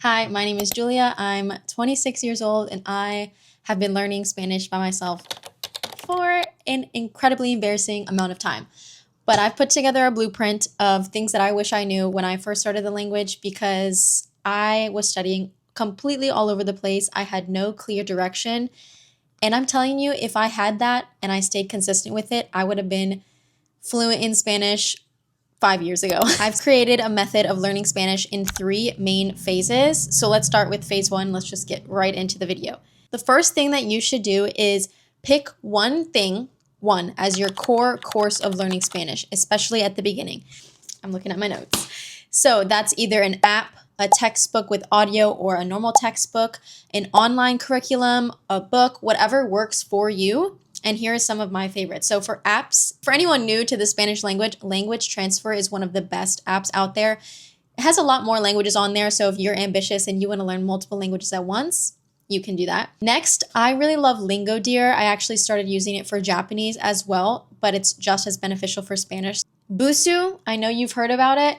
Hi, my name is Julia. I'm 26 years old and I have been learning Spanish by myself for an incredibly embarrassing amount of time. But I've put together a blueprint of things that I wish I knew when I first started the language because I was studying completely all over the place. I had no clear direction. And I'm telling you, if I had that and I stayed consistent with it, I would have been fluent in Spanish 5 years ago. I've created a method of learning Spanish in 3 main phases. So let's start with phase 1. Let's just get right into the video. The first thing that you should do is pick one as your core course of learning Spanish, especially at the beginning. I'm looking at my notes. So that's either an app, a textbook with audio or a normal textbook, an online curriculum, a book, whatever works for you. And here are some of my favorites. So for apps, for anyone new to the Spanish language, Language Transfer is one of the best apps out there. It has a lot more languages on there. So if you're ambitious and you want to learn multiple languages at once, you can do that. Next, I really love Lingo Deer. I actually started using it for Japanese as well, but it's just as beneficial for Spanish. Busu, I know you've heard about it,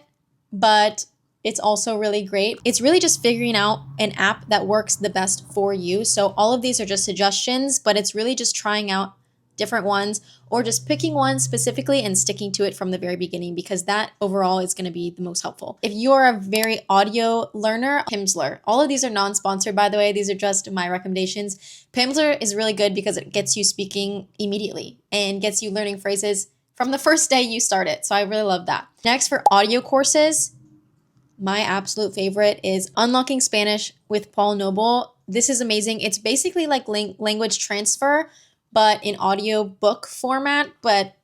but it's also really great. It's really just figuring out an app that works the best for you. So all of these are just suggestions, but it's really just trying out different ones or just picking one specifically and sticking to it from the very beginning because that overall is going to be the most helpful. If you're a very audio learner, Pimsleur. All of these are non-sponsored, by the way. These are just my recommendations. Pimsleur is really good because it gets you speaking immediately and gets you learning phrases from the first day you start it. So I really love that. Next, for audio courses, my absolute favorite is Unlocking Spanish with Paul Noble. This is amazing. It's basically like language transfer, but in audio book format, but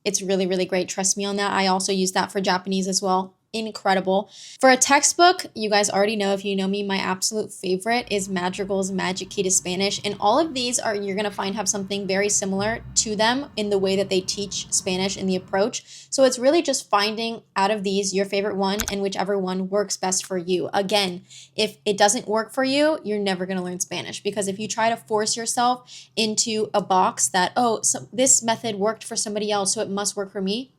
it's really, really great. Trust me on that. I also use that for Japanese as well. Incredible. For a textbook, you guys already know, if you know me, my absolute favorite is Madrigal's Magic Key to Spanish. And all of these are, you're going to find, have something very similar to them in the way that they teach Spanish in the approach. So it's really just finding out of these your favorite one and whichever one works best for you. Again, if it doesn't work for you, you're never going to learn Spanish, because if you try to force yourself into a box that, oh, so this method worked for somebody else, so it must work for me,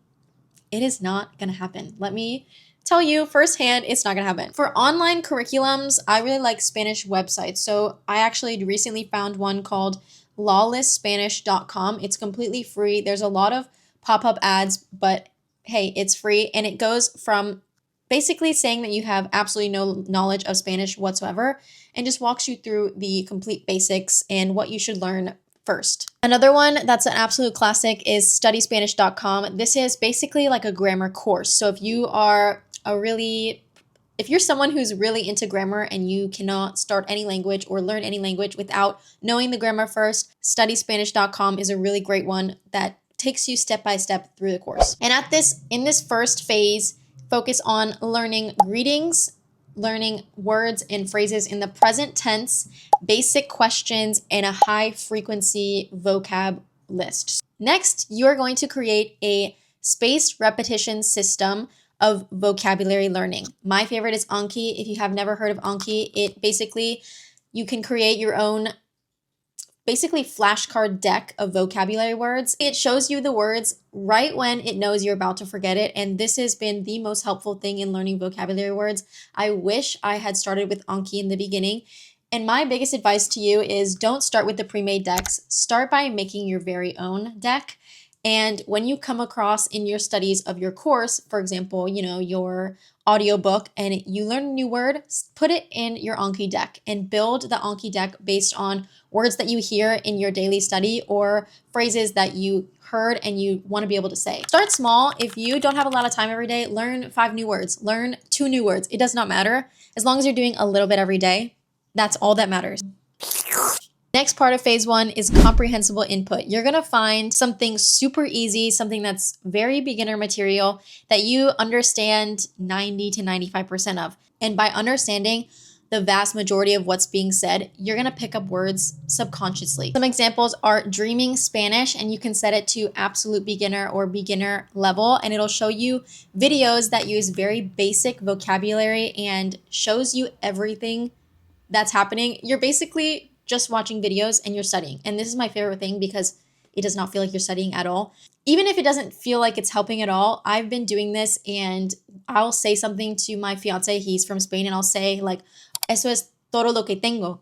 it is not going to happen. Let me tell you firsthand, it's not going to happen. For online curriculums, I really like Spanish websites. So I actually recently found one called lawlessspanish.com. It's completely free. There's a lot of pop-up ads, but hey, it's free. And it goes from basically saying that you have absolutely no knowledge of Spanish whatsoever and just walks you through the complete basics and what you should learn first. Another one that's an absolute classic is studyspanish.com. This is basically like a grammar course. So if you are if you're someone who's really into grammar and you cannot start any language or learn any language without knowing the grammar first, studyspanish.com is a really great one that takes you step by step through the course. And in this first phase, focus on learning greetings, learning words and phrases in the present tense, basic questions, and a high frequency vocab list. Next, you are going to create a spaced repetition system of vocabulary learning. My favorite is Anki. If you have never heard of Anki, you can create your own flashcard deck of vocabulary words. It shows you the words right when it knows you're about to forget it. And this has been the most helpful thing in learning vocabulary words. I wish I had started with Anki in the beginning. And my biggest advice to you is don't start with the pre-made decks. Start by making your very own deck. And when you come across in your studies of your course, for example, your audiobook, and you learn a new word, put it in your Anki deck and build the Anki deck based on words that you hear in your daily study or phrases that you heard and you want to be able to say. Start small. If you don't have a lot of time every day, learn 5 new words, learn 2 new words. It does not matter. As long as you're doing a little bit every day, that's all that matters. Next part of phase 1 is comprehensible input. You're going to find something super easy, something that's very beginner material that you understand 90 to 95% of. And by understanding the vast majority of what's being said, you're going to pick up words subconsciously. Some examples are Dreaming Spanish, and you can set it to absolute beginner or beginner level, and it'll show you videos that use very basic vocabulary and shows you everything that's happening. You're basically just watching videos and you're studying. And this is my favorite thing because it does not feel like you're studying at all. Even if it doesn't feel like it's helping at all, I've been doing this and I'll say something to my fiance, he's from Spain, and I'll say like, eso es todo lo que tengo.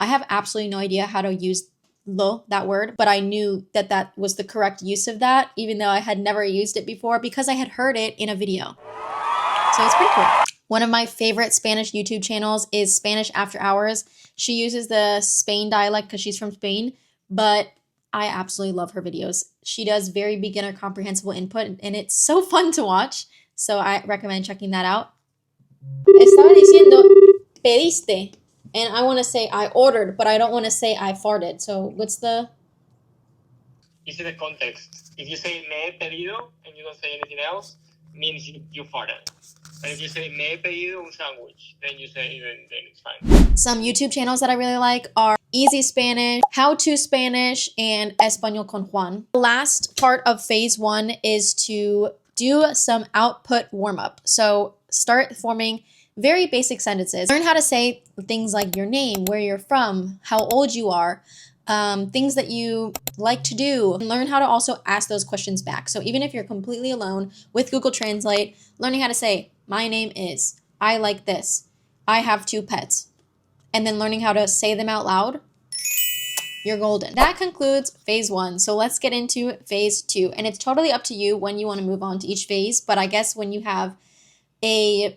I have absolutely no idea how to use that word, but I knew that that was the correct use of that, even though I had never used it before because I had heard it in a video. So it's pretty cool. One of my favorite Spanish YouTube channels is Spanish After Hours. She uses the Spain dialect because she's from Spain, but I absolutely love her videos. She does very beginner comprehensible input, and it's so fun to watch. So I recommend checking that out. Estaba diciendo, pediste. And I want to say I ordered, but I don't want to say I farted. So what's the... You see the context. If you say me he pedido and you don't say anything else, means you farted. And if you say me he pedido un sandwich, then you say then it's fine. Some YouTube channels that I really like are Easy Spanish, How to Spanish, and Español con Juan. The last part of phase 1 is to do some output warm-up. So start forming very basic sentences. Learn how to say things like your name, where you're from, how old you are, things that you like to do. And learn how to also ask those questions back. So even if you're completely alone with Google Translate, learning how to say, my name is, I like this, I have 2 pets, and then learning how to say them out loud, you're golden. That concludes phase 1. So let's get into phase 2. And it's totally up to you when you want to move on to each phase. But I guess when you have a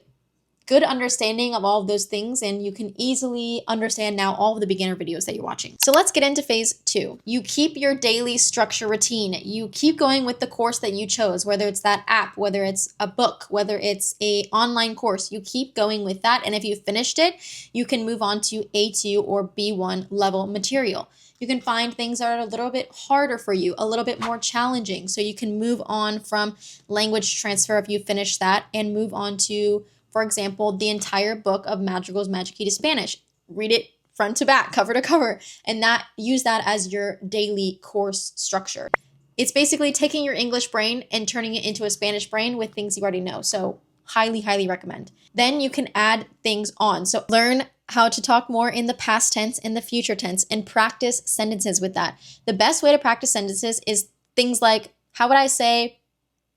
good understanding of all of those things, and you can easily understand now all of the beginner videos that you're watching. So let's get into phase 2. You keep your daily structure routine. You keep going with the course that you chose, whether it's that app, whether it's a book, whether it's an online course, you keep going with that. And if you finished it, you can move on to A2 or B1 level material. You can find things that are a little bit harder for you, a little bit more challenging. So you can move on from language transfer if you finish that and move on to, for example, the entire book of Madrigal's Magic Key to Spanish. Read it front to back, cover to cover, and use that as your daily course structure. It's basically taking your English brain and turning it into a Spanish brain with things you already know. So highly, highly recommend. Then you can add things on. So learn how to talk more in the past tense and the future tense and practice sentences with that. The best way to practice sentences is things like, how would I say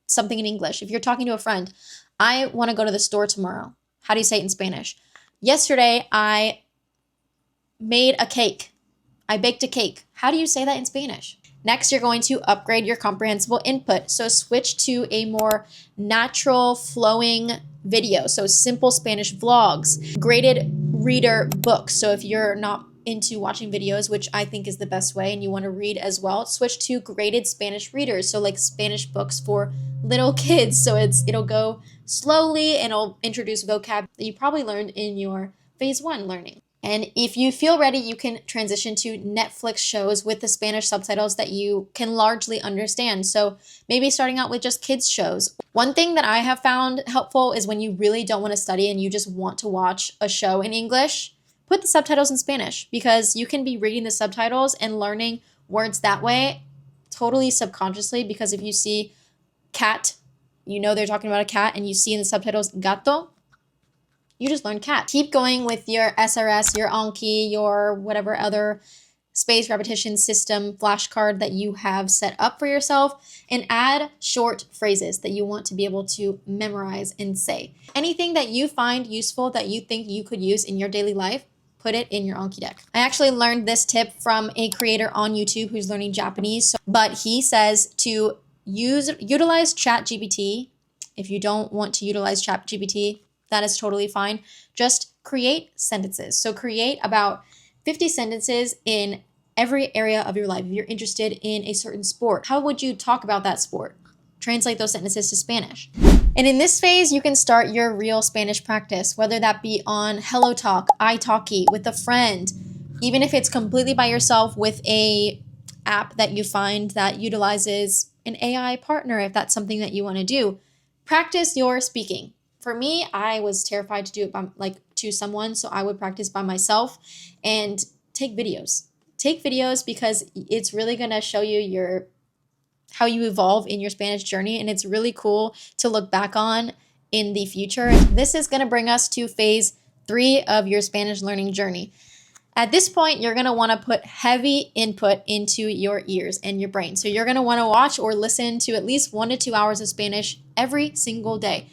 something in English? If you're talking to a friend, I want to go to the store tomorrow. How do you say it in Spanish? Yesterday, I made a cake. I baked a cake. How do you say that in Spanish? Next, you're going to upgrade your comprehensible input. So switch to a more natural flowing video. So simple Spanish vlogs, graded reader books. So if you're not into watching videos, which I think is the best way, and you want to read as well, switch to graded Spanish readers. So like Spanish books for little kids. So it'll go slowly and it'll introduce vocab that you probably learned in your phase 1 learning. And if you feel ready, you can transition to Netflix shows with the Spanish subtitles that you can largely understand. So maybe starting out with just kids shows. One thing that I have found helpful is when you really don't want to study and you just want to watch a show in English, put the subtitles in Spanish, because you can be reading the subtitles and learning words that way totally subconsciously. Because if you see cat, you know they're talking about a cat, and you see in the subtitles gato, you just learn cat. Keep going with your SRS, your Anki, your whatever other space repetition system flashcard that you have set up for yourself, and add short phrases that you want to be able to memorize and say. Anything that you find useful that you think you could use in your daily life, put it in your Anki deck. I actually learned this tip from a creator on YouTube who's learning Japanese, but he says to utilize ChatGPT. If you don't want to utilize ChatGPT, that is totally fine. Just create sentences. So create about 50 sentences in every area of your life. If you're interested in a certain sport, how would you talk about that sport? Translate those sentences to Spanish. And in this phase, you can start your real Spanish practice, whether that be on HelloTalk, italki, with a friend, even if it's completely by yourself with a app that you find that utilizes an AI partner, if that's something that you want to do. Practice your speaking. For me, I was terrified to do it to someone, so I would practice by myself and take videos. Take videos because it's really going to show you how you evolve in your Spanish journey, and it's really cool to look back on in the future. This is going to bring us to phase 3 of your Spanish learning journey. At this point, you're going to want to put heavy input into your ears and your brain. So you're going to want to watch or listen to at least 1 to 2 hours of Spanish every single day.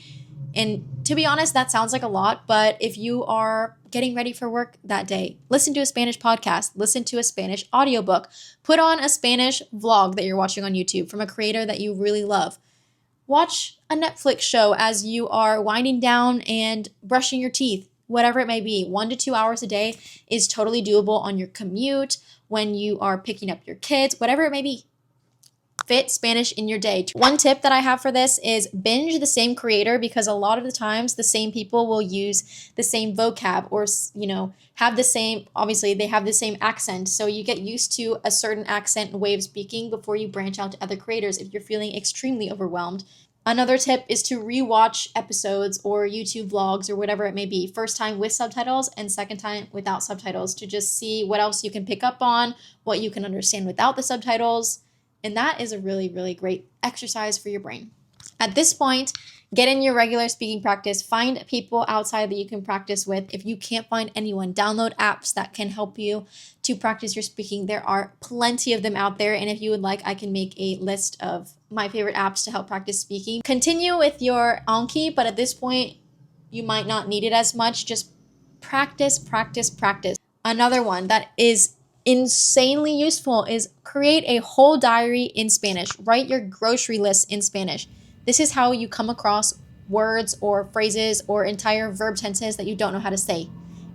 And to be honest, that sounds like a lot, but if you are getting ready for work that day, listen to a Spanish podcast, listen to a Spanish audiobook, put on a Spanish vlog that you're watching on YouTube from a creator that you really love. Watch a Netflix show as you are winding down and brushing your teeth, whatever it may be. 1 to 2 hours a day is totally doable on your commute, when you are picking up your kids, whatever it may be. Fit Spanish in your day. One tip that I have for this is binge the same creator, because a lot of the times the same people will use the same vocab or, have the same, obviously they have the same accent. So you get used to a certain accent and way of speaking before you branch out to other creators if you're feeling extremely overwhelmed. Another tip is to rewatch episodes or YouTube vlogs or whatever it may be, first time with subtitles and second time without subtitles, to just see what else you can pick up on, what you can understand without the subtitles. And that is a really, really great exercise for your brain. At this point, get in your regular speaking practice. Find people outside that you can practice with. If you can't find anyone, download apps that can help you to practice your speaking. There are plenty of them out there. And if you would like, I can make a list of my favorite apps to help practice speaking. Continue with your Anki, but at this point, you might not need it as much. Just practice, practice, practice. Another one that is insanely useful is create a whole diary in Spanish. Write your grocery list in Spanish. This is how you come across words or phrases or entire verb tenses that you don't know how to say.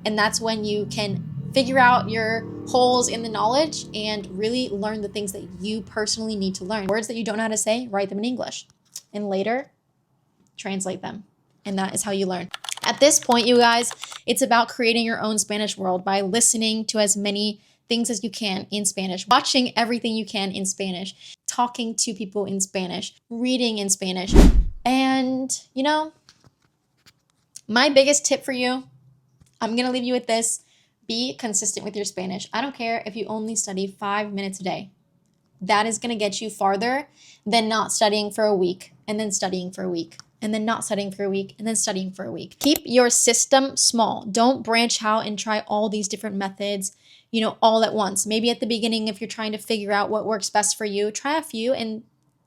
And that's when you can figure out your holes in the knowledge and really learn the things that you personally need to learn. Words that you don't know how to say, write them in English. And later, translate them. And that is how you learn. At this point, you guys, it's about creating your own Spanish world by listening to as many things as you can in Spanish, watching everything you can in Spanish, talking to people in Spanish, reading in Spanish. And, my biggest tip for you, I'm going to leave you with this. Be consistent with your Spanish. I don't care if you only study 5 minutes a day. That is going to get you farther than not studying for a week and then studying for a week and then not studying for a week and then studying for a week. Keep your system small. Don't branch out and try all these different methods all at once. Maybe at the beginning, if you're trying to figure out what works best for you, try a few and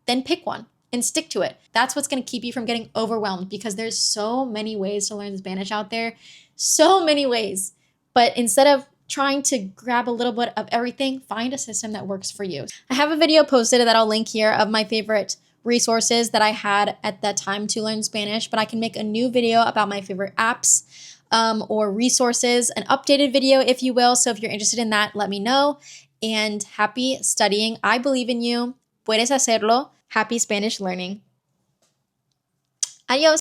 then pick one and stick to it. That's what's going to keep you from getting overwhelmed, because there's so many ways to learn Spanish out there. So many ways. But instead of trying to grab a little bit of everything, find a system that works for you. I have a video posted that I'll link here of my favorite resources that I had at that time to learn Spanish, but I can make a new video about my favorite apps or resources, an updated video, if you will. So if you're interested in that, let me know. And happy studying. I believe in you. Puedes hacerlo. Happy Spanish learning. Adios.